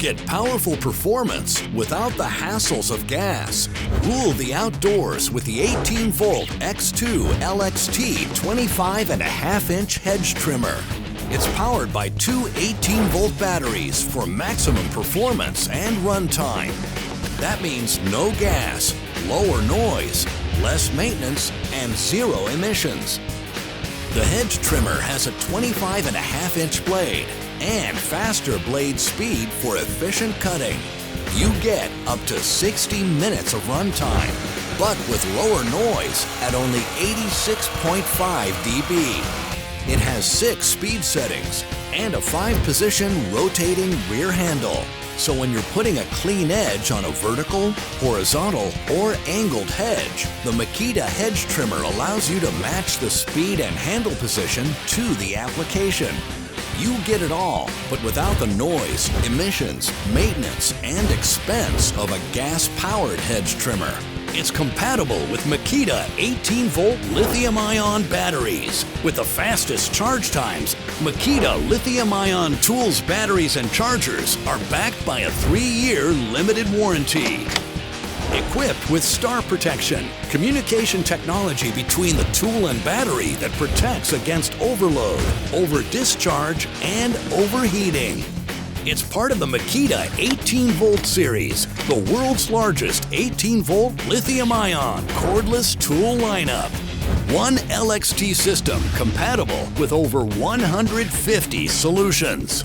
Get powerful performance without the hassles of gas. Rule the outdoors with the 18V X2 LXT 25.5-inch hedge trimmer. It's powered by two 18V batteries for maximum performance and runtime. That means no gas, lower noise, less maintenance, and zero emissions. The hedge trimmer has a 25.5-inch blade and faster blade speed for efficient cutting. You get up to 60 minutes of runtime, but with lower noise at only 86.5 dB. It has 6 speed settings and a 5-position rotating rear handle. So when you're putting a clean edge on a vertical, horizontal, or angled hedge, the MAKITA hedge trimmer allows you to match the speed and handle position to the application. You get it all, but without the noise, emissions, maintenance, and expense of a gas-powered hedge trimmer. It's compatible with MAKITA 18V lithium-ion batteries. With the fastest charge times, MAKITA lithium-ion tools, batteries, and chargers are backed by a 3-year limited warranty. Equipped with star protection, communication technology between the tool and battery that protects against overload, over-discharge, and overheating. It's part of the MAKITA 18V series, the world's largest 18V lithium-ion cordless tool lineup. One LXT system compatible with over 150 solutions.